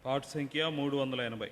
Part సంఖ్య 380.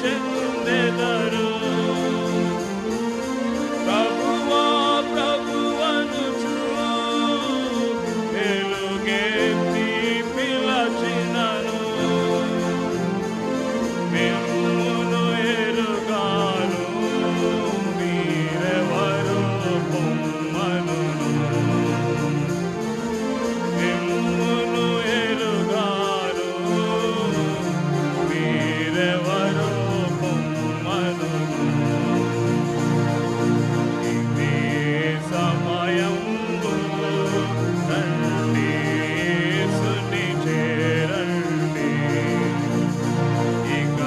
చెందెదరు. ప్రభువా ప్రభువనుచు వెలుగెత్తి పిలచినను, మిమ్మును ఎరుగాను, మీరెవరో పొమ్మనును. మిమ్మును ఎరుగాను, మీరెవరో పొమ్మనును. ఇదే సమయంబు, రండి యేసుని చేరండి. ఇక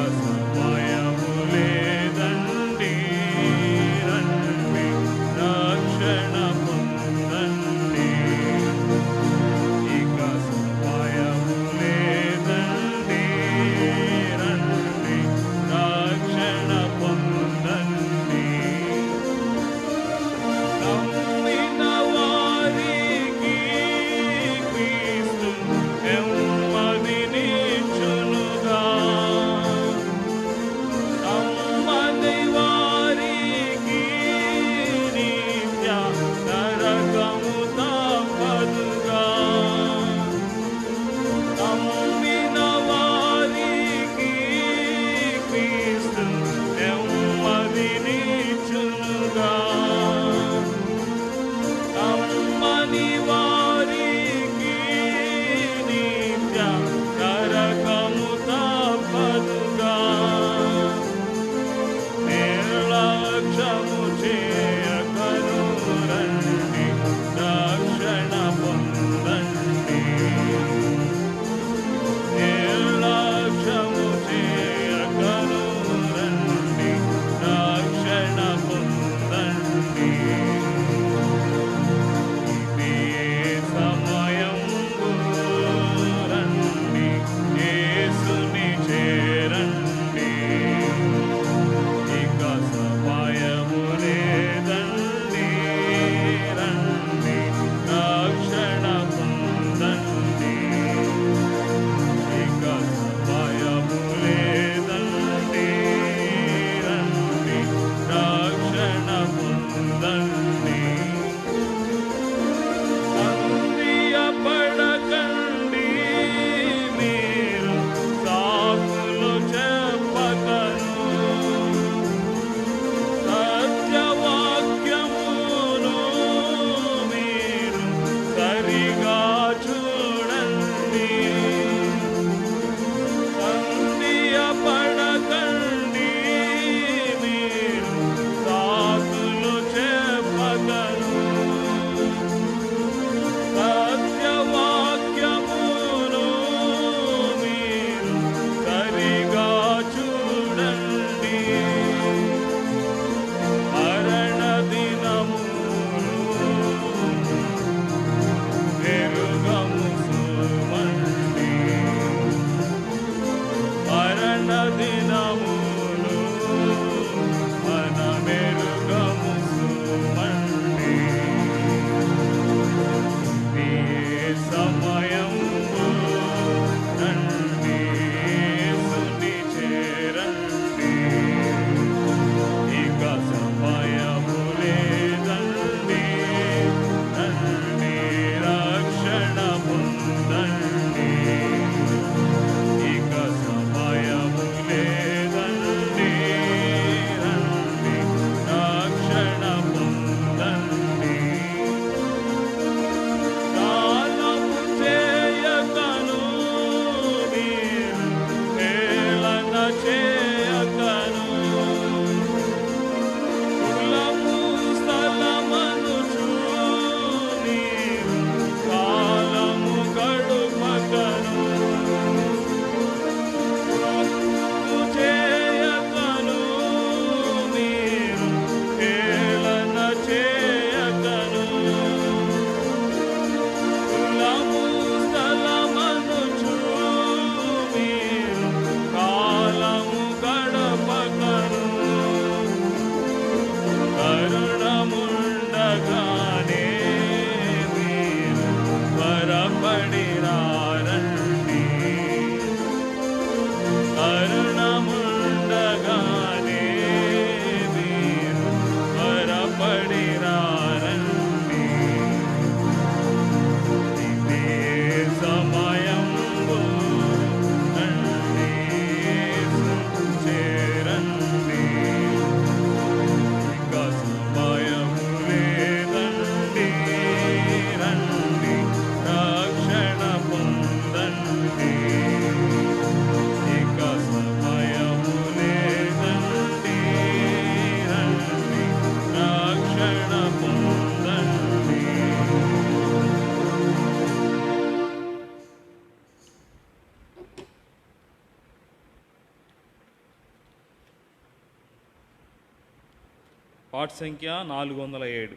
పాట సంఖ్య 407.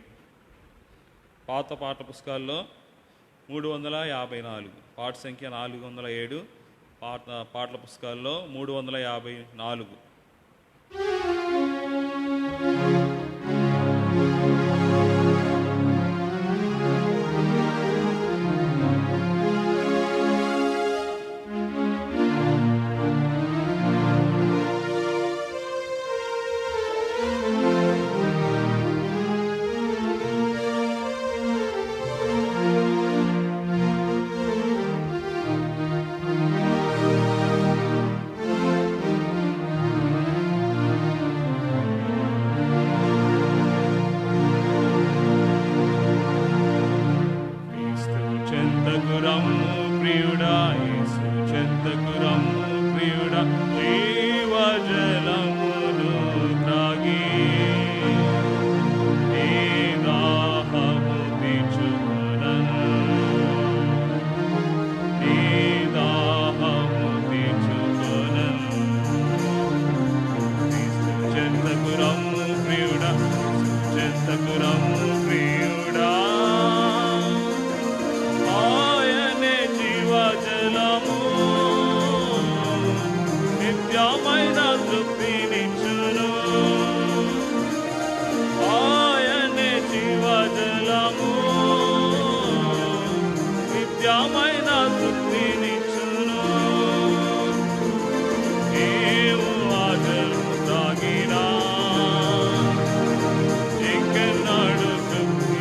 పాత పాట పుస్తకాల్లో 354. పాట సంఖ్య 407. పాటల పుస్తకాల్లో 354. చెంతకు రమ్ము ప్రియుడా, యేసు చెంతకు రమ్ము ప్రియుడా, జీవజలమును త్రాగి నీ దాహము తీర్చుకొనను, నీ దాహము తీర్చుకొనను. క్రీస్తు చెంతకు రమ్ము ప్రియుడా, చెంతకు రమ్ము ప్రియుడా, నిత్యమైన తృప్తినిచ్చును. ఆయనే జీవజలము, నిత్యమైన తృప్తినిచ్చును. నీవు ఆ జలము తాగినా ఇంకెన్నడు తృప్తి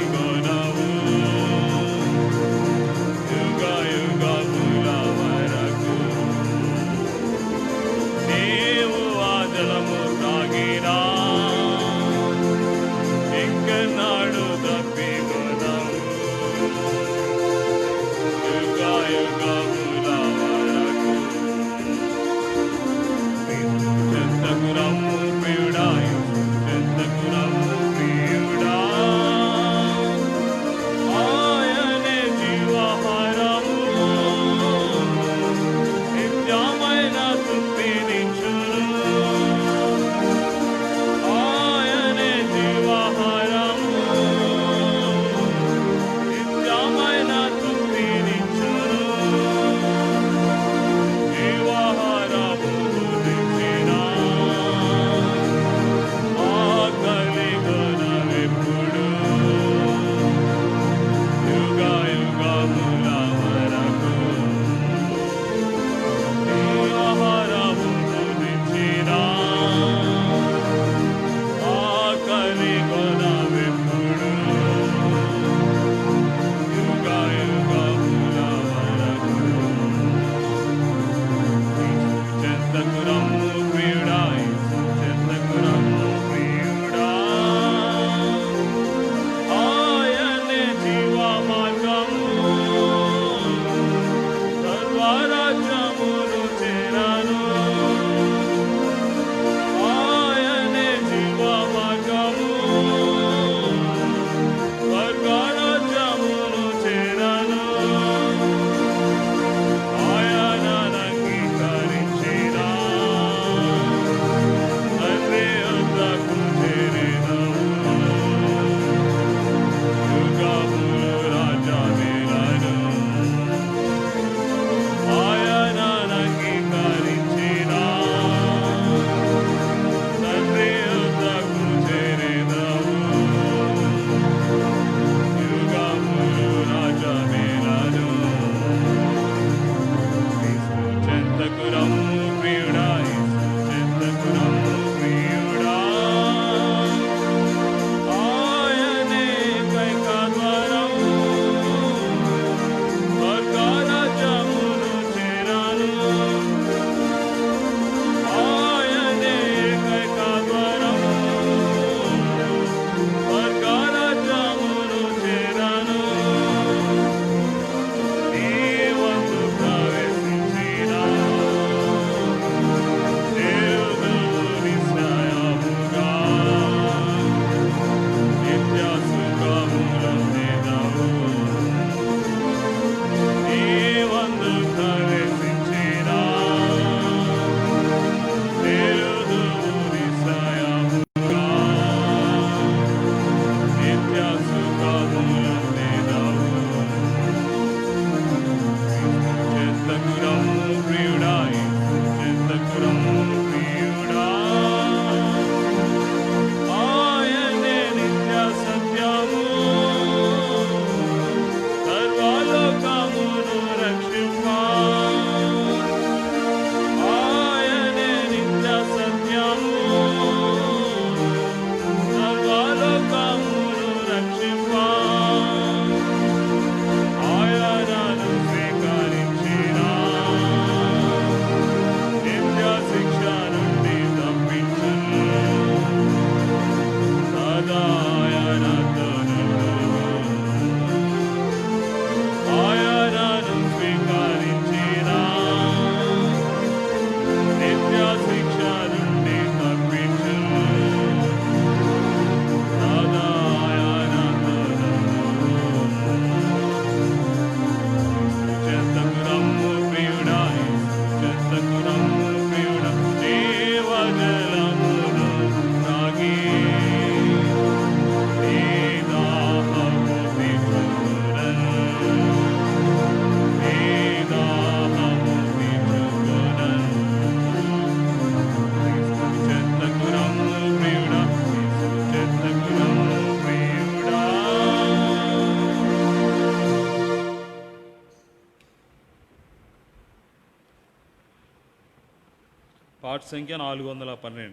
వాటి సంఖ్య 412.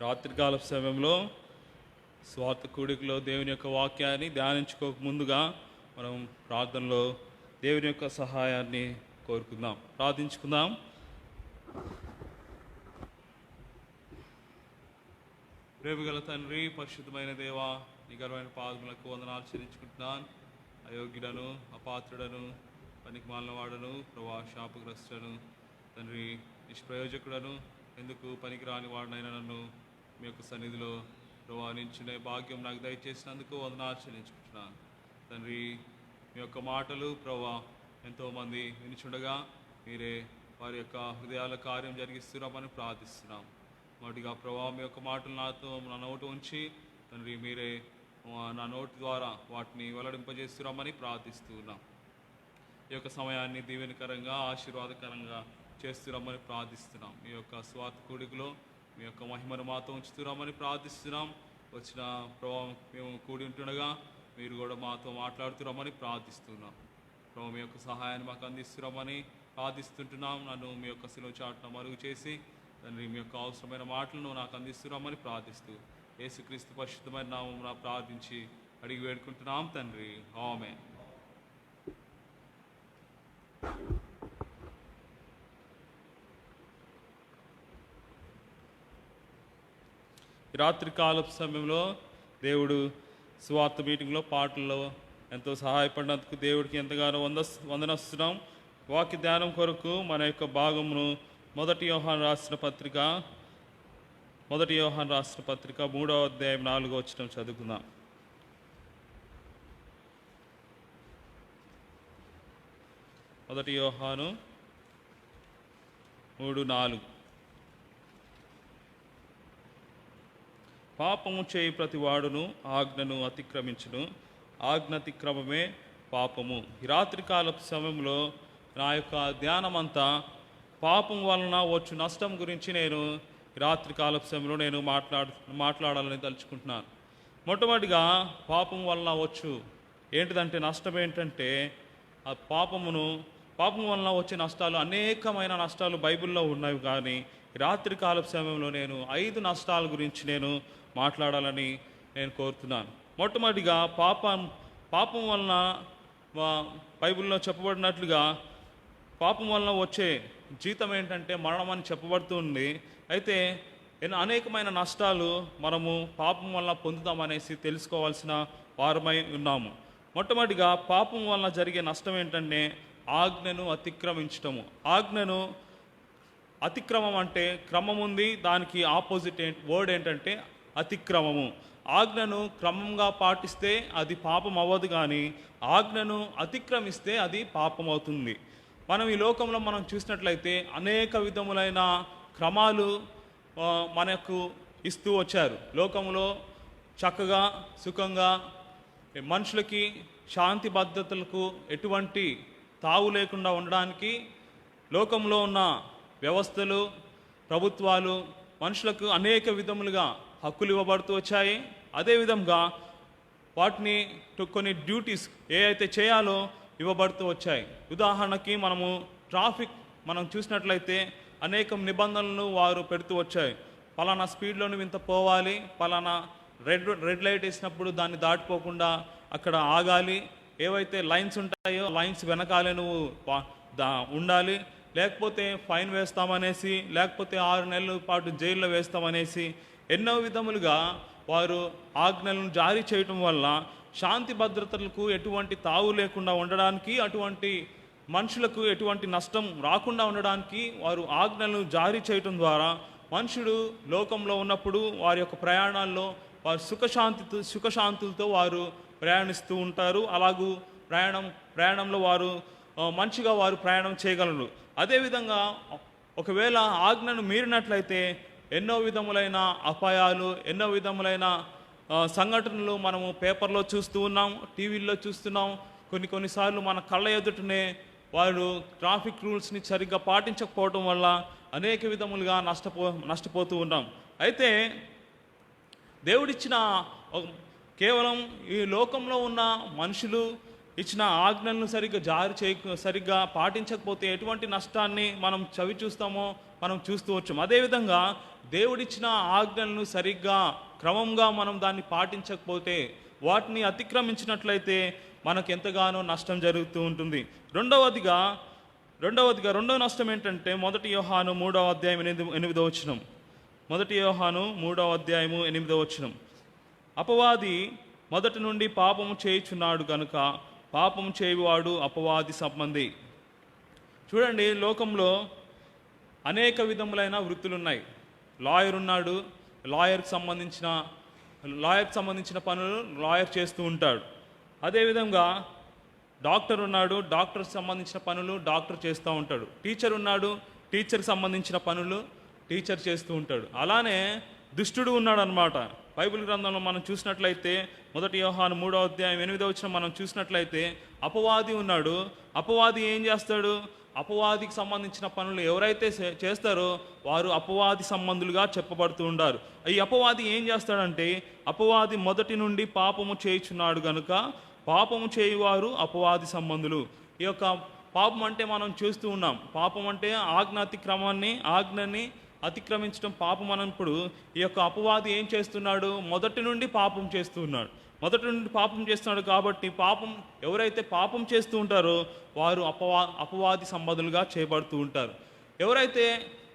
రాత్రికాల సమయంలో స్వార్థ కూడికలో దేవుని యొక్క వాక్యాన్ని ధ్యానించుకోక ముందుగా మనం ప్రార్థనలో దేవుని యొక్క సహాయాన్ని కోరుకుందాం, ప్రార్థించుకుందాం. ప్రేమగల తండ్రి, పరిశుద్ధమైన దేవా, నీ ఘనమైన పాదములకు వందనాలు చెల్లించుకుంటున్నాను. అయోగ్యుడను, అపాత్రుడను, పనికిమాలిన వాడను, ప్రభా శాపగ్రస్తుడను, తండ్రి నిష్ప్రయోజకుడను, ఎందుకు పనికిరాని వాడినైనా నన్ను మీ యొక్క సన్నిధిలో ప్రభా నించునే భాగ్యం నాకు దయచేసినందుకు వందనాలు చెల్లించుకుంటున్నాను. తండ్రి, మీ యొక్క మాటలు ప్రభా ఎంతోమంది వినిచుండగా మీరే వారి యొక్క హృదయాల కార్యం జరిగిస్తున్నామని ప్రార్థిస్తున్నాం. మొదటిగా ప్రభా మీ యొక్క మాటలు నా నోటు ఉంచి తండ్రి మీరే నా నోటి ద్వారా వాటిని వెల్లడింపజేస్తున్నామని ప్రార్థిస్తున్నాం. ఈ యొక్క సమయాన్ని దీవెనకరంగా ఆశీర్వాదకరంగా చేస్తున్నామని ప్రార్థిస్తున్నాం. మీ యొక్క స్వార్థ కూడికలో మీ యొక్క మహిమను మాతో ఉంచుతున్నామని ప్రార్థిస్తున్నాం. వచ్చిన ప్రభావం మేము కూడి ఉంటుండగా మీరు కూడా మాతో మాట్లాడుతున్నామని ప్రార్థిస్తున్నాం. ప్రభావం మీ యొక్క సహాయాన్ని మాకు అందిస్తున్నామని ప్రార్థిస్తుంటున్నాం. నన్ను మీ యొక్క శిలువ చాటున మరుగు చేసి తండ్రి మీ యొక్క అవసరమైన మాటలను నాకు అందిస్తున్నామని ప్రార్థిస్తూ యేసుక్రీస్తు పరిశుద్ధమైన నామమున ప్రార్థించి అడిగి వేడుకుంటున్నాం తండ్రి, ఆమేన్. రాత్రికాల సమయంలో దేవుడు స్వార్థ మీటింగ్లో పాటల్లో ఎంతో సహాయపడినందుకు దేవుడికి ఎంతగానో వందనస్తున్నాం. వాక్య ధ్యానం కొరకు మన యొక్క భాగమును మొదటి యోహాను రాసిన పత్రిక 3వ అధ్యాయం 4వ వచనం చదువుకుందాం. మొదటి యోహాను 3:4. పాపము చేయి ప్రతి వాడును ఆజ్ఞను అతిక్రమించును, ఆజ్ఞాతిక్రమమే పాపము. ఈ రాత్రికాల సమయంలో నా యొక్క ధ్యానమంతా పాపం వలన వచ్చు నష్టం గురించి నేను రాత్రికాల సమయంలో నేను మాట్లాడాలని తలుచుకుంటున్నాను. మొట్టమొదటిగా పాపం వలన వచ్చు ఏంటిదంటే నష్టం ఏంటంటే ఆ పాపం వలన వచ్చే నష్టాలు, అనేకమైన నష్టాలు బైబిల్లో ఉన్నవి. కానీ రాత్రికాల సమయంలో నేను 5 నష్టాల గురించి నేను మాట్లాడాలని నేను కోరుతున్నాను. మొట్టమొదటిగా పాపం వలన బైబిల్లో చెప్పబడినట్లుగా పాపం వలన వచ్చే జీతం ఏంటంటే మరణం అని చెప్పబడుతుంది. అయితే అనేకమైన నష్టాలు మనము పాపం వలన పొందుతామనేసి తెలుసుకోవాల్సిన వారమై ఉన్నాము. మొట్టమొదటిగా పాపం వలన జరిగే నష్టం ఏంటంటే ఆజ్ఞను అతిక్రమించటము. ఆజ్ఞను అతిక్రమం అంటే క్రమం ఉంది, దానికి ఆపోజిట్ వర్డ్ ఏంటంటే అతిక్రమము. ఆజ్ఞను క్రమంగా పాటిస్తే అది పాపం అవ్వదు, కానీ ఆజ్ఞను అతిక్రమిస్తే అది పాపం అవుతుంది. మనం ఈ లోకంలో మనం చూసినట్లయితే అనేక విధములైన క్రమాలు మనకు ఇస్తూ వచ్చారు. లోకంలో చక్కగా సుఖంగా మనుషులకి శాంతి భద్రతలకు ఎటువంటి తావు లేకుండా ఉండడానికి లోకంలో ఉన్న వ్యవస్థలు, ప్రభుత్వాలు మనుషులకు అనేక విధములుగా హక్కులు ఇవ్వబడుతూ వచ్చాయి. అదేవిధంగా వాటిని కొన్ని డ్యూటీస్ ఏ అయితే చేయాలో ఇవ్వబడుతూ వచ్చాయి. ఉదాహరణకి మనము ట్రాఫిక్ మనం చూసినట్లయితే అనేక నిబంధనలను వారు పెడుతూ వచ్చాయి. పలానా స్పీడ్లో నువ్వు ఇంత పోవాలి, పలానా రెడ్ లైట్ వేసినప్పుడు దాన్ని దాటిపోకుండా అక్కడ ఆగాలి, ఏవైతే లైన్స్ ఉంటాయో లైన్స్ వెనకాలే నువ్వు ఉండాలి, లేకపోతే ఫైన్ వేస్తామనేసి, లేకపోతే 6 నెలల పాటు జైల్లో వేస్తామనేసి ఎన్నో విధములుగా వారు ఆజ్ఞలను జారీ చేయటం వల్ల శాంతి భద్రతలకు ఎటువంటి తావు లేకుండా ఉండడానికి, అటువంటి మనుషులకు ఎటువంటి నష్టం రాకుండా ఉండడానికి వారు ఆజ్ఞలను జారీ చేయటం ద్వారా మనుషుడు లోకంలో ఉన్నప్పుడు వారి యొక్క ప్రయాణాల్లో వారు సుఖశాంతులతో వారు ప్రయాణిస్తూ ఉంటారు. అలాగూ ప్రయాణంలో వారు మంచిగా వారు ప్రయాణం చేయగలరు. అదేవిధంగా ఒకవేళ ఆజ్ఞను మీరినట్లయితే ఎన్నో విధములైన అపాయాలు, ఎన్నో విధములైన సంఘటనలు మనము పేపర్లో చూస్తూ ఉన్నాం, టీవీల్లో చూస్తున్నాం. కొన్నిసార్లు మన కళ్ళ ఎదుటనే వారు ట్రాఫిక్ రూల్స్ని సరిగ్గా పాటించకపోవడం వల్ల అనేక విధములుగా నష్టపోతూ ఉన్నాం. అయితే దేవుడిచ్చిన కేవలం ఈ లోకంలో ఉన్న మనుషులు ఇచ్చిన ఆజ్ఞలను సరిగ్గా పాటించకపోతే ఎటువంటి నష్టాన్ని మనం చవి చూస్తామో మనం చూస్తూ వచ్చాం. అదేవిధంగా దేవుడిచ్చిన ఆజ్ఞలను సరిగ్గా క్రమంగా మనం దాన్ని పాటించకపోతే, వాటిని అతిక్రమించినట్లయితే మనకు ఎంతగానో నష్టం జరుగుతూ ఉంటుంది. రెండవ నష్టం ఏంటంటే 1 యోహాను 3వ అధ్యాయం 8వ వచనం. 1 యోహాను 3వ అధ్యాయము 8వ వచనం. అపవాది మొదటి నుండి పాపము చేయుచున్నాడు కనుక పాపము చేయువాడు అపవాది సంబంధి. చూడండి, లోకంలో అనేక విధములైన వృత్తులు ఉన్నాయి. లాయర్ ఉన్నాడు, లాయర్కి సంబంధించిన పనులు లాయర్ చేస్తూ ఉంటాడు. అదేవిధంగా డాక్టర్ ఉన్నాడు, డాక్టర్కి సంబంధించిన పనులు డాక్టర్ చేస్తూ ఉంటాడు. టీచర్ ఉన్నాడు, టీచర్కి సంబంధించిన పనులు టీచర్ చేస్తూ ఉంటాడు. అలానే దుష్టుడు ఉన్నాడు అన్నమాట. బైబిల్ గ్రంథంలో మనం చూసినట్లయితే 1 యోహాను 3వ అధ్యాయం 8వ వచనం మనం చూసినట్లయితే అపవాది ఉన్నాడు. అపవాది ఏం చేస్తాడు? అపవాదికి సంబంధించిన పనులు ఎవరైతే చేస్తారో వారు అపవాది సంబంధులుగా చెప్పబడుతూ ఉంటారు. ఈ అపవాది ఏం చేస్తాడంటే, అపవాది మొదటి నుండి పాపము చేయుచున్నాడు కనుక పాపము చేయువారు అపవాది సంబంధులు. ఈ యొక్క పాపం అంటే మనం చూస్తూ ఉన్నాం. పాపం అంటే ఆజ్ఞని అతిక్రమించడం పాపం అన్నప్పుడు ఈ యొక్క అపవాది ఏం చేస్తున్నాడు? మొదటి నుండి పాపం చేస్తున్నాడు. కాబట్టి ఎవరైతే పాపం చేస్తూ ఉంటారో వారు అపవాది సంబంధులుగా చేయబడుతూ ఉంటారు. ఎవరైతే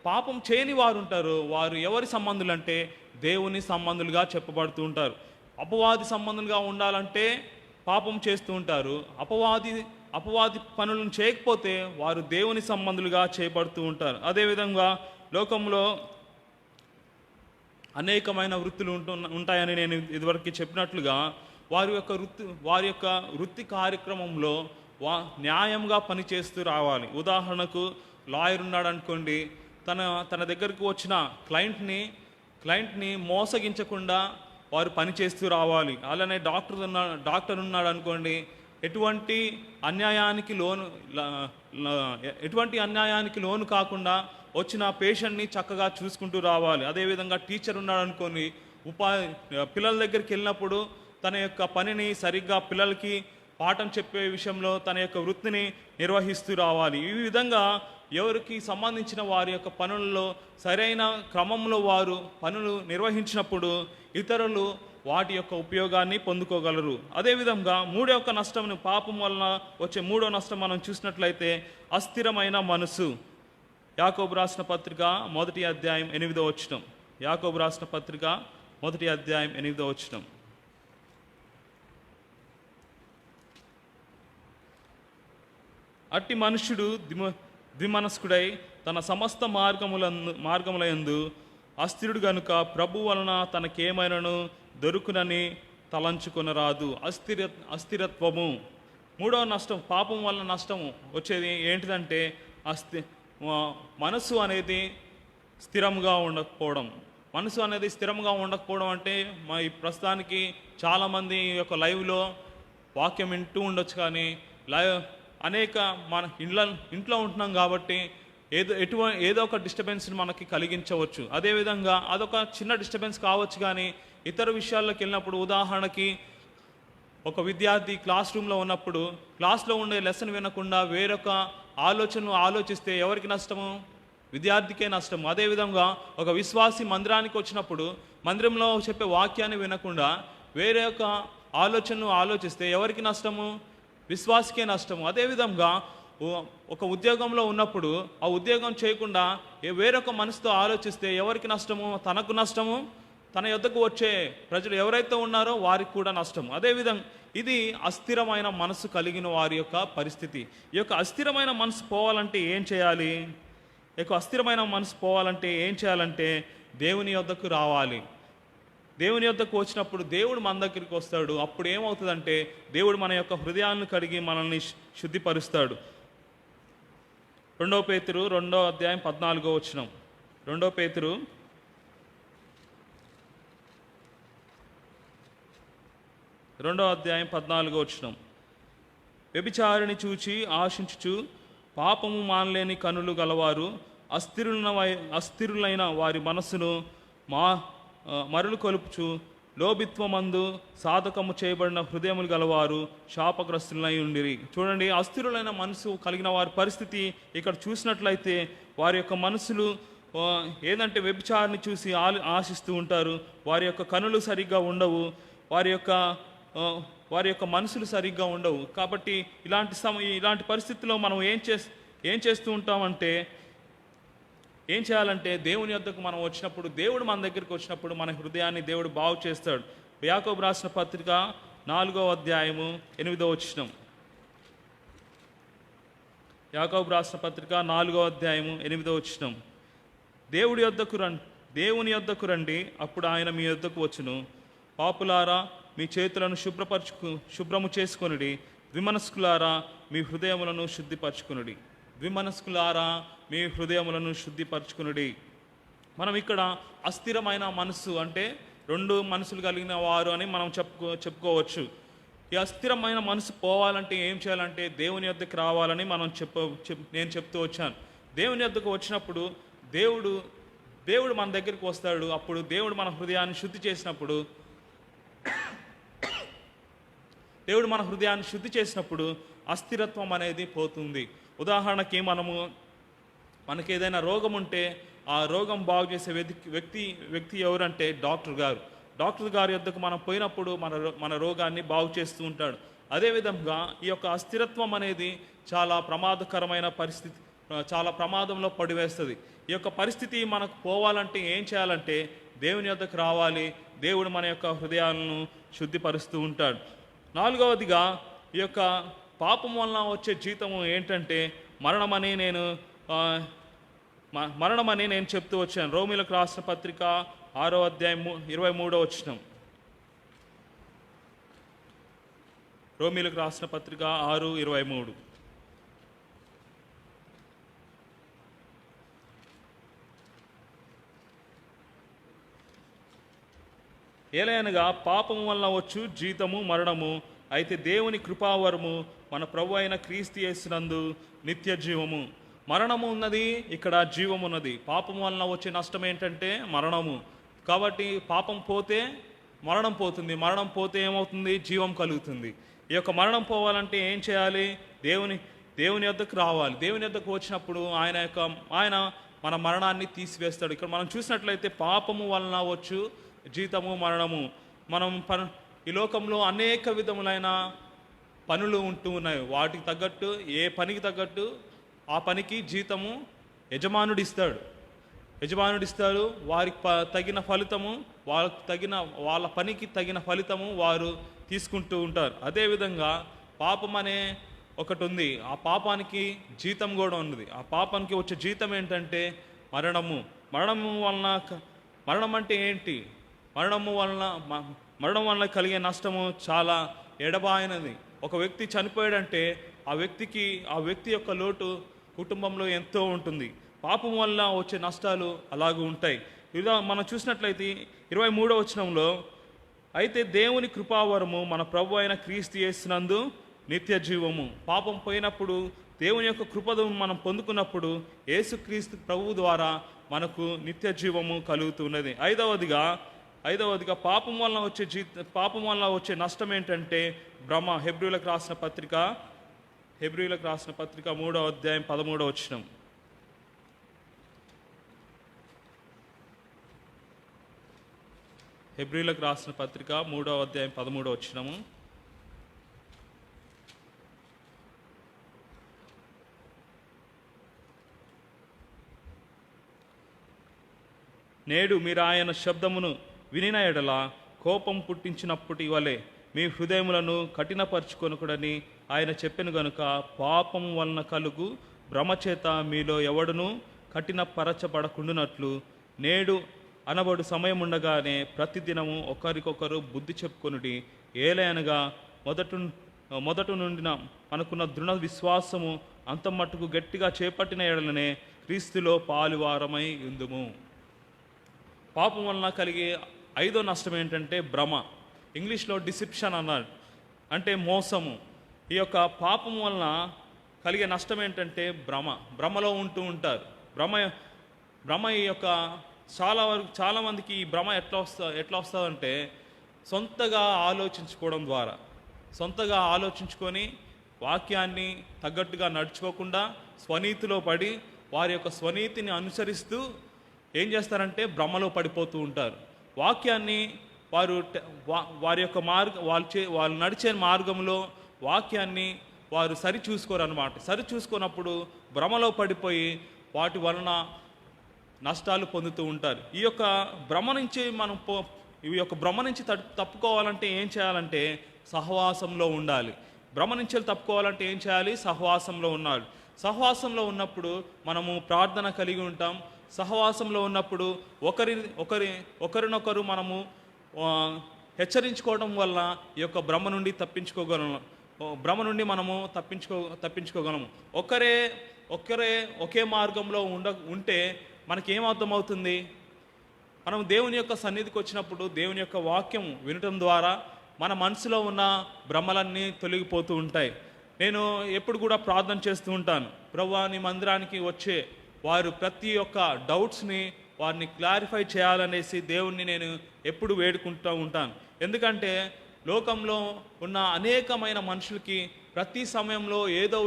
పాపం చేయని వారు ఉంటారో వారు ఎవరి సంబంధులు అంటే దేవుని సంబంధులుగా చెప్పబడుతూ ఉంటారు. అపవాది సంబంధులుగా ఉండాలంటే పాపం చేస్తూ ఉంటారు. అపవాది పనులను చేయకపోతే వారు దేవుని సంబంధులుగా చేయబడుతూ ఉంటారు. అదేవిధంగా లోకంలో అనేకమైన వృత్తులు ఉంటాయని నేను ఇదివరకు చెప్పినట్లుగా వారి యొక్క వృత్తి కార్యక్రమంలో న్యాయంగా పనిచేస్తూ రావాలి. ఉదాహరణకు లాయర్ ఉన్నాడు అనుకోండి, తన దగ్గరకు వచ్చిన క్లయింట్ని మోసగించకుండా వారు పనిచేస్తూ రావాలి. అలానే డాక్టర్ ఉన్నాడు అనుకోండి, ఎటువంటి అన్యాయానికి లోను కాకుండా వచ్చిన పేషెంట్ని చక్కగా చూసుకుంటూ రావాలి. అదేవిధంగా టీచర్ ఉన్నాడు అనుకోని పిల్లల దగ్గరికి వెళ్ళినప్పుడు తన యొక్క పనిని సరిగ్గా పిల్లలకి పాఠం చెప్పే విషయంలో తన యొక్క వృత్తిని నిర్వహిస్తూ రావాలి. ఈ విధంగా ఎవరికి సంబంధించిన వారి యొక్క పనులలో సరైన క్రమంలో వారు పనులు నిర్వహించినప్పుడు ఇతరులు వాటి యొక్క ఉపయోగాన్ని పొందుకోగలరు. అదేవిధంగా పాపం వలన వచ్చే మూడో నష్టం మనం చూసినట్లయితే అస్థిరమైన మనసు. యాకోబు రాసిన పత్రిక 1వ అధ్యాయం 8వ వచనం. యాకోబు రాసిన పత్రిక 1వ అధ్యాయం 8వ వచనం. అట్టి మనుష్యుడు ద్విమనస్కుడై తన సమస్త మార్గములందు అస్థిరుడు గనుక ప్రభు వలన తనకేమైనను దొరుకునని తలంచుకొనరాదు. అస్థిరత్వము. మూడవ నష్టం, పాపం వలన నష్టము వచ్చేది ఏంటిదంటే మనసు అనేది స్థిరంగా ఉండకపోవడం. మనసు అనేది స్థిరంగా ఉండకపోవడం అంటే మా ఈ ప్రస్తుతానికి చాలామంది ఈ యొక్క లైవ్లో వాక్యం వింటూ ఉండొచ్చు, కానీ లైవ్ అనేక మన ఇంట్లో ఉంటున్నాం కాబట్టి ఏదో ఒక డిస్టర్బెన్స్ని మనకి కలిగించవచ్చు. అదేవిధంగా అదొక చిన్న డిస్టర్బెన్స్ కావచ్చు, కానీ ఇతర విషయాల్లోకి వెళ్ళినప్పుడు, ఉదాహరణకి ఒక విద్యార్థి క్లాస్ రూమ్లో ఉన్నప్పుడు క్లాస్లో ఉండే లెసన్ వినకుండా వేరొక ఆలోచనను ఆలోచిస్తే ఎవరికి నష్టము? విద్యార్థికే నష్టము. అదేవిధంగా ఒక విశ్వాసి మందిరానికి వచ్చినప్పుడు మందిరంలో చెప్పే వాక్యాన్ని వినకుండా వేరే ఒక ఆలోచనను ఆలోచిస్తే ఎవరికి నష్టము? విశ్వాసికే నష్టము. అదేవిధంగా ఒక ఉద్యోగంలో ఉన్నప్పుడు ఆ ఉద్యోగం చేయకుండా వేరొక మనసుతో ఆలోచిస్తే ఎవరికి నష్టము? తనకు నష్టము, తన యొద్దకు వచ్చే ప్రజలు ఎవరైతే ఉన్నారో వారికి కూడా నష్టం. అదేవిధంగా ఇది అస్థిరమైన మనసు కలిగిన వారి యొక్క పరిస్థితి. ఈ యొక్క అస్థిరమైన మనసు పోవాలంటే ఏం చేయాలి? ఈ యొక్క అస్థిరమైన మనసు పోవాలంటే ఏం చేయాలంటే దేవుని యొద్దకు రావాలి. దేవుని యొద్దకు వచ్చినప్పుడు దేవుడు మన దగ్గరికి వస్తాడు. అప్పుడు ఏమవుతుందంటే దేవుడు మన యొక్క హృదయాలను కడిగి మనల్ని శుద్ధిపరుస్తాడు. 2 పేతురు 2వ అధ్యాయం 14వ వచనం. 2 పేతురు 2వ అధ్యాయం 14వ వచనం. వ్యభిచారిని చూచి ఆశించుచు పాపము మానలేని కనులు గలవారు, అస్థిరులైన వారి మనస్సును మరులు కొలుపుచు లోభిత్వమందు సాధకము చేయబడిన హృదయములు గలవారు శాపగ్రస్తులై ఉండిరి. చూడండి, అస్థిరులైన మనసు కలిగిన వారి పరిస్థితి ఇక్కడ చూసినట్లయితే వారి యొక్క మనసులు ఏదంటే వ్యభిచారిని చూసి ఆశిస్తూ ఉంటారు. వారి యొక్క కనులు సరిగ్గా ఉండవు, వారి యొక్క మనసులు సరిగ్గా ఉండవు. కాబట్టి ఇలాంటి పరిస్థితుల్లో మనం ఏం చేస్తూ ఉంటామంటే, ఏం చేయాలంటే దేవుని యొద్దకు మనం వచ్చినప్పుడు, దేవుడు మన దగ్గరికి వచ్చినప్పుడు మన హృదయాన్ని దేవుడు బాగు చేస్తాడు. యాకోబు రాసిన పత్రిక 4వ అధ్యాయము 8వ వచనం. యాకోబు రాసిన పత్రిక 4వ అధ్యాయము 8వ వచనం. దేవుని యొద్దకు రండి, అప్పుడు ఆయన మీ యొద్దకు వచ్చును. పాపులారా, మీ చేతులను శుభ్రము చేసుకొనుడి. ద్విమనస్కులారా, మీ హృదయములను శుద్ధిపరచుకొనుడి. ద్విమనస్కులారా, మీ హృదయములను శుద్ధిపరచుకొనుడి. మనం ఇక్కడ అస్థిరమైన మనసు అంటే 2 మనసులు కలిగిన వారు అని మనం చెప్పుకోవచ్చు. ఈ అస్థిరమైన మనసు పోవాలంటే ఏం చేయాలంటే దేవుని యొద్దకు రావాలని నేను చెప్తూ వచ్చాను. దేవుని యొద్దకు వచ్చినప్పుడు దేవుడు మన దగ్గరికి వస్తాడు. అప్పుడు దేవుడు మన హృదయాన్ని శుద్ధి చేసినప్పుడు అస్థిరత్వం అనేది పోతుంది. ఉదాహరణకి మనకి ఏదైనా రోగం ఉంటే ఆ రోగం బాగు చేసే వ్యక్తి ఎవరంటే డాక్టర్ గారి యొద్దకు మనం పోయినప్పుడు మన రోగాన్ని బాగు చేస్తూ ఉంటాడు. అదేవిధంగా ఈ యొక్క అస్థిరత్వం అనేది చాలా ప్రమాదకరమైన పరిస్థితి, చాలా ప్రమాదంలో పడివేస్తుంది. ఈ యొక్క పరిస్థితి మనకు పోవాలంటే ఏం చేయాలంటే దేవుని యొద్దకు రావాలి. దేవుడు మన యొక్క హృదయాలను శుద్ధిపరుస్తూ ఉంటాడు. 4వదిగా ఈ యొక్క పాపం వలన వచ్చే జీతము ఏంటంటే మరణమని నేను చెప్తూ వచ్చాను. రోమీలకు రాసిన పత్రిక 6వ అధ్యాయం 23వ వచనం. రోమీలకు రాసిన పత్రిక 6:23. ఏలయనగా పాపము వలన వచ్చు జీతము మరణము, అయితే దేవుని కృపావరము మన ప్రభు అయిన క్రీస్తు యేసునందు నిత్య జీవము. మరణము ఉన్నది, ఇక్కడ జీవం ఉన్నది. పాపం వలన వచ్చే నష్టం ఏంటంటే మరణము. కాబట్టి పాపం పోతే మరణం పోతుంది, మరణం పోతే ఏమవుతుంది? జీవం కలుగుతుంది. ఈ యొక్క మరణం పోవాలంటే ఏం చేయాలి? దేవుని యొద్దకు రావాలి. దేవుని యొద్దకు వచ్చినప్పుడు ఆయన మన మరణాన్ని తీసివేస్తాడు. ఇక్కడ మనం చూసినట్లయితే పాపము వలన వచ్చు జీతము మరణము. ఈ లోకంలో అనేక విధములైన పనులు ఉంటూ ఉన్నాయి. వాటికి తగ్గట్టు, ఏ పనికి తగ్గట్టు ఆ పనికి జీతము యజమానుడిస్తాడు. వారికి తగిన ఫలితము, వాళ్ళ పనికి తగిన ఫలితము వారు తీసుకుంటూ ఉంటారు. అదేవిధంగా పాపం అనే ఒకటి ఉంది. ఆ పాపానికి జీతం కూడా ఉన్నది. ఆ పాపానికి వచ్చే జీతం ఏంటంటే మరణము. మరణం అంటే ఏంటి? మరణం వలన కలిగే నష్టము చాలా ఎడబాయినది. ఒక వ్యక్తి చనిపోయాడంటే ఆ వ్యక్తి యొక్క లోటు కుటుంబంలో ఎంతో ఉంటుంది. పాపం వల్ల వచ్చే నష్టాలు అలాగూ ఉంటాయి. ఇలా మనం చూసినట్లయితే 23వ వచనంలో, అయితే దేవుని కృపావరము మన ప్రభు అయిన క్రీస్తు యేసునందు నిత్య జీవము. పాపం పోయినప్పుడు దేవుని యొక్క కృపను మనం పొందుకున్నప్పుడు యేసుక్రీస్తు ప్రభువు ద్వారా మనకు నిత్య జీవము కలుగుతున్నది. ఐదవదిగా పాపం వలన వచ్చే నష్టం ఏంటంటే భ్రమ. హెబ్రీయులకు రాసిన పత్రిక 3వ అధ్యాయం 13వ వచనం. హెబ్రీయులకు రాసిన పత్రిక 3వ అధ్యాయం 13వ వచనము. నేడు మీరు ఆయన శబ్దమును వినిన ఎడల కోపం పుట్టించినప్పటి వలె మీ హృదయములను కఠినపరుచుకొనకుడని ఆయన చెప్పెను గనుక పాపం వలన కలుగు భ్రమచేత మీలో ఎవడును కఠినపరచబడకుండునట్లు నేడు అనబడు సమయం ఉండగానే ప్రతిదినము ఒకరికొకరు బుద్ధి చెప్పుకొనుడి. ఏలయనగా మొదట నుండిన మనకున్న దృఢ విశ్వాసము అంత మట్టుకు గట్టిగా చేపట్టిన ఎడలనే క్రీస్తులో పాలువారమై ఉందుము. పాపం వలన కలిగే 5వ నష్టం ఏంటంటే భ్రమ. ఇంగ్లీష్లో డిసెప్షన్ అన్నాడు, అంటే మోసము. ఈ యొక్క పాపం వలన కలిగే నష్టం ఏంటంటే భ్రమలో ఉంటూ ఉంటారు. భ్రమ ఈ యొక్క చాలామందికి ఈ భ్రమ ఎట్లా వస్తుందంటే సొంతగా ఆలోచించుకొని వాక్యాన్ని తగ్గట్టుగా నడుచుకోకుండా స్వనీతిలో పడి వారి యొక్క స్వనీతిని అనుసరిస్తూ ఏం చేస్తారంటే భ్రమలో పడిపోతూ ఉంటారు. వాక్యాన్ని వారి యొక్క వాళ్ళు నడిచే మార్గంలో వాక్యాన్ని వారు సరిచూసుకున్నప్పుడు భ్రమలో పడిపోయి వాటి వలన నష్టాలు పొందుతూ ఉంటారు. ఈ యొక్క భ్రమ నుంచి తప్పుకోవాలంటే ఏం చేయాలంటే సహవాసంలో ఉండాలి. భ్రమ నుంచి తప్పుకోవాలంటే ఏం చేయాలి? సహవాసంలో ఉండాలి. సహవాసంలో ఉన్నప్పుడు మనము ప్రార్థన కలిగి ఉంటాం. సహవాసంలో ఉన్నప్పుడు ఒకరినొకరు మనము హెచ్చరించుకోవడం వల్ల ఈ యొక్క భ్రమ నుండి మనము తప్పించుకోగలము. ఒకే మార్గంలో ఉంటే మనకేమర్థమవుతుంది? మనం దేవుని యొక్క సన్నిధికి వచ్చినప్పుడు దేవుని యొక్క వాక్యం వినటం ద్వారా మన మనసులో ఉన్న భ్రమలన్నీ తొలగిపోతూ ఉంటాయి. నేను ఎప్పుడు కూడా ప్రార్థన చేస్తూ ఉంటాను, ప్రభువా నీ మందిరానికి వచ్చే వారు ప్రతి ఒక్క డౌట్స్ని వారిని క్లారిఫై చేయాలనేసి దేవుణ్ణి నేను ఎప్పుడు వేడుకుంటూ ఉంటాను. ఎందుకంటే లోకంలో ఉన్న అనేకమైన మనుషులకి ప్రతి సమయంలో ఏదో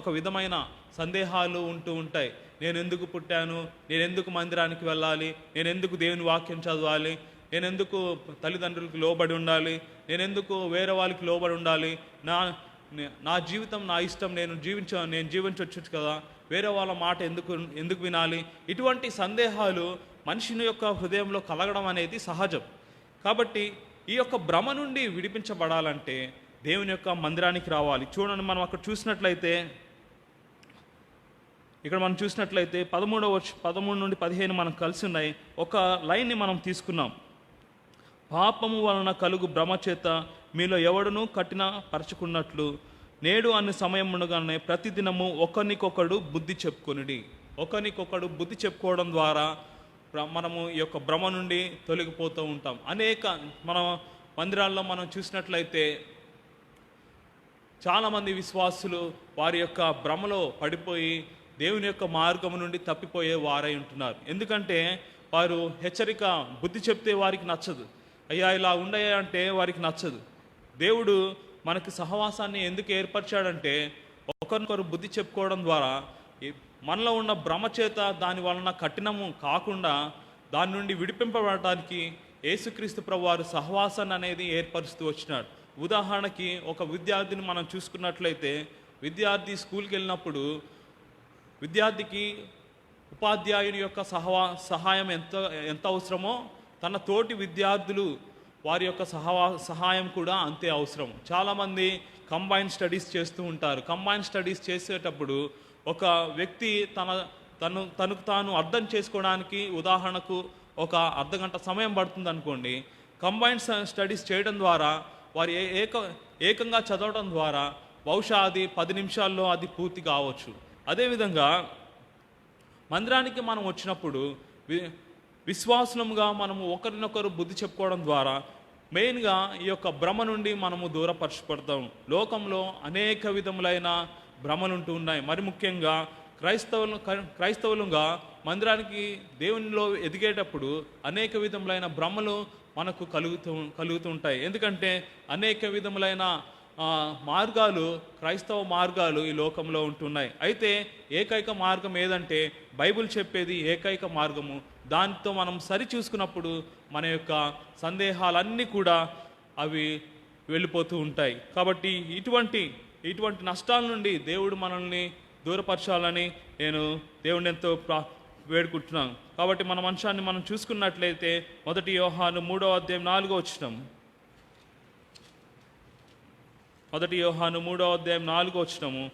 ఒక విధమైన సందేహాలు ఉంటూ ఉంటాయి. నేను ఎందుకు పుట్టాను, నేను ఎందుకు మందిరానికి వెళ్ళాలి, నేను ఎందుకు దేవుని వాక్యం చదవాలి, నేను ఎందుకు తల్లిదండ్రులకు లోబడి ఉండాలి, నేను ఎందుకు వేరే వాళ్ళకి లోబడి ఉండాలి, నా జీవితం నా ఇష్టం, నేను జీవించవచ్చు కదా, వేరే వాళ్ళ మాట ఎందుకు వినాలి? ఇటువంటి సందేహాలు మనిషిని యొక్క హృదయంలో కలగడం అనేది సహజం. కాబట్టి ఈ యొక్క భ్రమ నుండి విడిపించబడాలంటే దేవుని యొక్క మందిరానికి రావాలి. చూడండి, మనం అక్కడ చూసినట్లయితే ఇక్కడ మనం చూసినట్లయితే 13 నుండి 15 మనం కలిసి ఉన్నాయి. ఒక లైన్ని మనం తీసుకున్నాం. పాపము వలన కలుగు భ్రమ చేత మీలో ఎవడును కఠినపరచుకున్నట్లు నేడు అన్ని సమయం ఉండగానే ప్రతిదినము ఒకరికొకడు బుద్ధి చెప్పుకోవడం ద్వారా మనము ఈ యొక్క భ్రమ నుండి తొలగిపోతూ ఉంటాం. మన మందిరాల్లో మనం చూసినట్లయితే చాలామంది విశ్వాసులు వారి యొక్క భ్రమలో పడిపోయి దేవుని యొక్క మార్గం నుండి తప్పిపోయే వారై ఉంటున్నారు. ఎందుకంటే వారు బుద్ధి చెప్తే వారికి నచ్చదు, అయ్యా ఇలా ఉండయా అంటే వారికి నచ్చదు. దేవుడు మనకి సహవాసాన్ని ఎందుకు ఏర్పరిచాడంటే ఒకరికొకరు బుద్ధి చెప్పుకోవడం ద్వారా మనలో ఉన్న భ్రమ చేత దాని వలన కఠినము కాకుండా దాని నుండి విడిపింపబడటానికి యేసుక్రీస్తు ప్రభువారు సహవాసాన్ని అనేది ఏర్పరుస్తూ వచ్చినాడు. ఉదాహరణకి ఒక విద్యార్థిని మనం చూసుకున్నట్లయితే విద్యార్థి స్కూల్కి వెళ్ళినప్పుడు విద్యార్థికి ఉపాధ్యాయుని యొక్క సహాయం ఎంత అవసరమో తన తోటి విద్యార్థులు వారి యొక్క సహాయం కూడా అంతే అవసరం. చాలామంది కంబైన్ స్టడీస్ చేస్తూ ఉంటారు. కంబైన్ స్టడీస్ చేసేటప్పుడు ఒక వ్యక్తి తనకు తాను అర్థం చేసుకోవడానికి ఉదాహరణకు ఒక అర్ధగంట సమయం పడుతుంది అనుకోండి. కంబైన్ స్టడీస్ చేయడం ద్వారా వారు ఏకంగా చదవడం ద్వారా బహుశా అది 10 నిమిషాల్లో అది పూర్తి కావచ్చు. అదేవిధంగా మందిరానికి మనం వచ్చినప్పుడు విశ్వాసముగా మనము ఒకరినొకరు బుద్ధి చెప్పుకోవడం ద్వారా మెయిన్గా ఈ యొక్క భ్రమ నుండి మనము దూరపరచబడతాం. లోకంలో అనేక విధములైన భ్రమలు ఉంటూ ఉన్నాయి. మరి ముఖ్యంగా క్రైస్తవులుగా మందిరానికి దేవునిలో ఎదిగేటప్పుడు అనేక విధములైన భ్రమలు మనకు కలుగుతూ ఉంటాయి. ఎందుకంటే అనేక విధములైన మార్గాలు, క్రైస్తవ మార్గాలు ఈ లోకంలో ఉంటున్నాయి. అయితే ఏకైక మార్గం ఏదంటే బైబిల్ చెప్పేది ఏకైక మార్గము. దాంతో మనం సరి చూసుకున్నప్పుడు మన యొక్క సందేహాలన్నీ కూడా అవి వెళ్ళిపోతూ ఉంటాయి. కాబట్టి ఇటువంటి నష్టాల నుండి దేవుడు మనల్ని దూరపరచాలని నేను దేవుడిని ఎంతో వేడుకుంటున్నాను. కాబట్టి మన అంశాన్ని మనం చూసుకున్నట్లయితే 1 యోహాను 3వ అధ్యాయం 4వ వచనం. 1 యోహాను 3వ అధ్యాయం 4వ వచనము.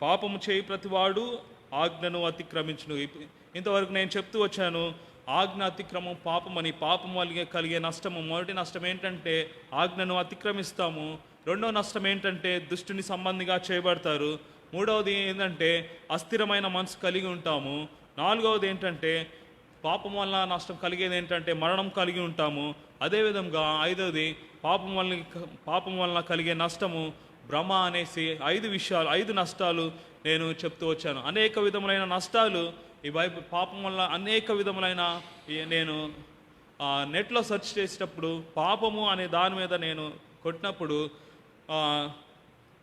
పాపము చేయి ప్రతివాడు ఆజ్ఞను అతిక్రమించును. ఇంతవరకు నేను చెప్తూ వచ్చాను, ఆజ్ఞ అతిక్రమం పాపమని. పాపం వల్ల కలిగే నష్టము, మొదటి నష్టం ఏంటంటే ఆజ్ఞను అతిక్రమిస్తాము. రెండో నష్టం ఏంటంటే దుష్టుని సంబంధిగా చేయబడతారు. మూడవది ఏంటంటే అస్థిరమైన మనసు కలిగి ఉంటాము. నాలుగవది ఏంటంటే పాపం వల్ల నష్టం కలిగేది ఏంటంటే మరణం కలిగి ఉంటాము. అదేవిధంగా ఐదవది పాపం వలన కలిగే నష్టము భ్రమ అనేసి 5 నష్టాలు నేను చెప్తూ వచ్చాను. అనేక విధములైన నష్టాలు ఈ పాపం వల్ల అనేక విధములైన నేను నెట్లో సెర్చ్ చేసేటప్పుడు పాపము అనే దాని మీద నేను కొట్టినప్పుడు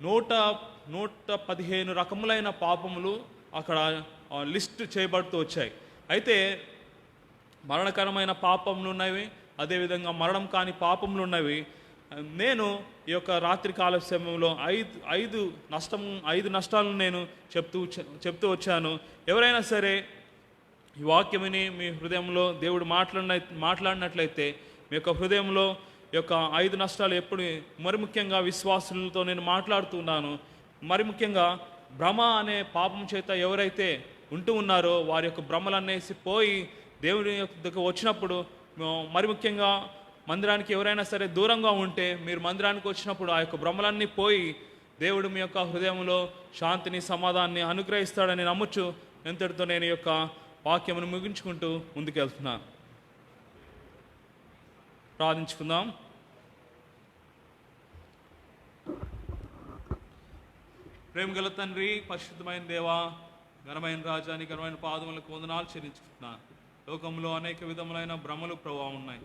115 రకములైన పాపములు అక్కడ లిస్ట్ చేయబడుతూ వచ్చాయి. అయితే మరణకరమైన పాపములు ఉన్నవి, అదేవిధంగా మరణం కాని పాపములు ఉన్నవి. నేను ఈ యొక్క రాత్రికాల సమయంలో 5 నష్టాలను నేను చెప్తూ వచ్చాను. ఎవరైనా సరే ఈ వాక్యముని మీ హృదయంలో దేవుడు మాట్లాడినట్లయితే మీ యొక్క హృదయంలో ఈ యొక్క 5 నష్టాలు ఎప్పుడు, మరి ముఖ్యంగా విశ్వాసులతో నేను మాట్లాడుతున్నాను. మరి ముఖ్యంగా భ్రమ అనే పాపం చేత ఎవరైతే ఉంటూ ఉన్నారో వారి యొక్క భ్రమలనేసి పోయి దేవుని యొక్క వచ్చినప్పుడు, మరి ముఖ్యంగా మందిరానికి ఎవరైనా సరే దూరంగా ఉంటే మీరు మందిరానికి వచ్చినప్పుడు ఆ యొక్క భ్రమలన్నీ పోయి దేవుడు మీ యొక్క హృదయంలో శాంతిని, సమాధానాన్ని అనుగ్రహిస్తాడని నమ్ముచు ఎంతటితో నేను ఈ యొక్క వాక్యమును ముగించుకుంటూ ముందుకెళ్తున్నాను. ప్రార్థించుకుందాం. ప్రేమగల తండ్రి, పరిశుద్ధమైన దేవా, ఘనమైన రాజాని, ఘనమైన పాదములకు వందనాలు చెల్లించుకుంటున్నాను. లోకంలో అనేక విధములైన భ్రమలు ప్రభావం ఉన్నాయి.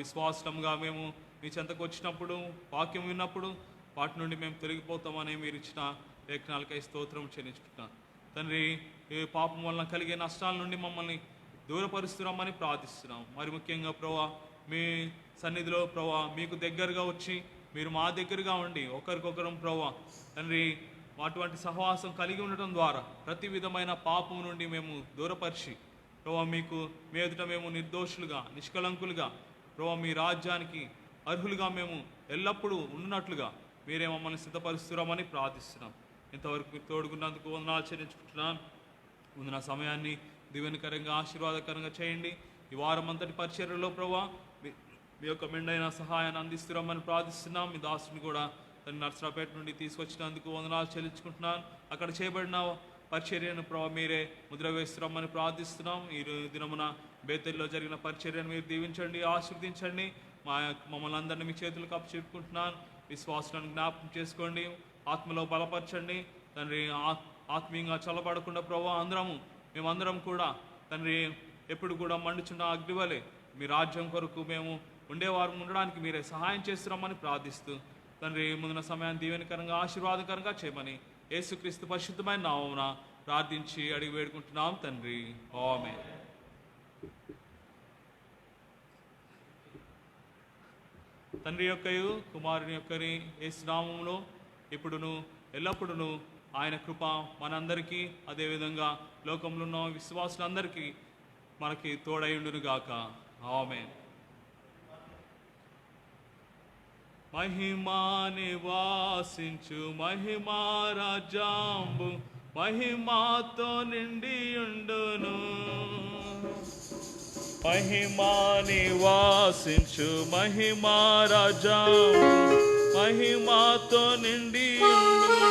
విశ్వాసంగా మేము మీ చెంతకు వచ్చినప్పుడు, వాక్యం విన్నప్పుడు వాటి నుండి మేము తొలగిపోతామని మీరు ఇచ్చిన లేఖనాలకై స్తోత్రం చెల్లించుకుంటున్నాను. తండ్రి, ఈ పాపం వలన కలిగే నష్టాల నుండి మమ్మల్ని దూరపరుస్తున్నామని ప్రార్థిస్తున్నాం. మరి ముఖ్యంగా ప్రభా మీ సన్నిధిలో ప్రభా మీకు దగ్గరగా వచ్చి మీరు మా దగ్గరగా ఉండి ఒకరికొకరం ప్రభా తండ్రి అటువంటి సహవాసం కలిగి ఉండటం ద్వారా ప్రతి విధమైన పాపం నుండి మేము దూరపరిచి ప్రభా మీకు మీ ఎదుట మేము నిర్దోషులుగా, నిష్కలంకులుగా ప్రభా మీ రాజ్యానికి అర్హులుగా మేము ఎల్లప్పుడూ ఉన్నట్లుగా మీరే మమ్మల్ని సిద్ధపరుస్తున్నామని ప్రార్థిస్తున్నాం. ఇంతవరకు మీరు తోడుకున్నందుకు వందనాలు చెల్లించుకుంటున్నాను. ముందున సమయాన్ని దీవెనకరంగా, ఆశీర్వాదకరంగా చేయండి. ఈ వారం అంతటి పరిచర్యలో ప్రభా మీ యొక్క మెండైన సహాయాన్ని అందిస్తున్నామని ప్రార్థిస్తున్నాం. మీ దాసుని కూడా తన నర్సరాపేట నుండి తీసుకొచ్చినందుకు వందనాలు చెల్లించుకుంటున్నాను. అక్కడ చేయబడిన పరిచర్యను ప్రభా మీరే ముద్ర వేస్తున్నామని ప్రార్థిస్తున్నాం. ఈ దినమున బేతల్లో జరిగిన పరిచర్యను మీరు దీవించండి, ఆశీర్వదించండి. మమ్మల్ని అందరినీ మీ చేతులకు అప్పచెప్పుకుంటున్నాను. విశ్వాసాలను జ్ఞాపకం చేసుకోండి, ఆత్మలో బలపరచండి తండ్రి. ఆత్మీయంగా చల్లబడకుండా ప్రభా మేమందరం కూడా తండ్రి ఎప్పుడు కూడా మండుచున్న అగ్నివలే మీ రాజ్యం కొరకు మేము ఉండేవారు ఉండడానికి మీరే సహాయం చేస్తున్నామని ప్రార్థిస్తూ తండ్రి ముందున సమయాన్ని దీవెనకరంగా, ఆశీర్వాదకరంగా చేయమని యేసుక్రీస్తు పరిశుద్ధమైన నామమున ప్రార్థించి అడిగి వేడుకుంటున్నాం తండ్రి. ఆమేన్. తండ్రి యొక్కయు కుమారుని యొక్కని యేసు నామములో ఇప్పుడును ఎల్లప్పుడూ ఆయన కృప మనందరికీ, అదేవిధంగా లోకంలో ఉన్న విశ్వాసులందరికీ మనకి తోడైండును గాక. ఆమేన్. మహిమా నివాసించు మహిమా రాజ్యాంబు మహిమాతో నిండియుండును. మహిమా నివాసించు మహిమా రాజ్యాంబు మహిమాతో నిండియుండును.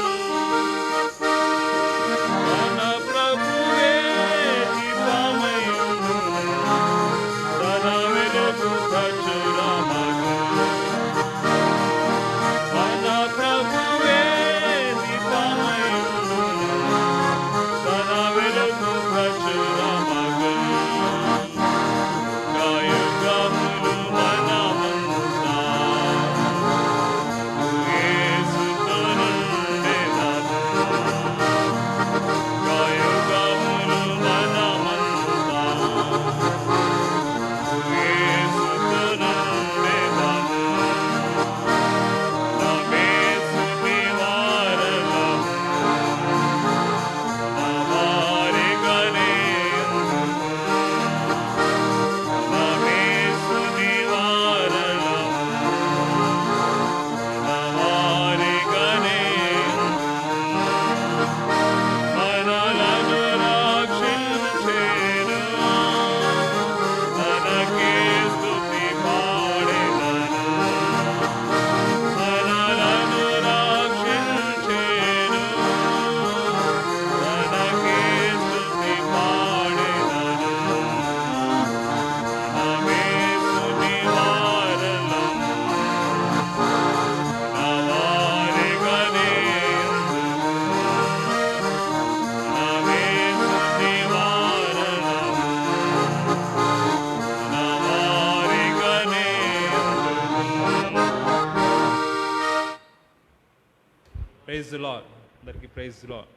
ప్రైజ్ లార్డ్ అందరికీ ప్రైజ్ లార్డ్.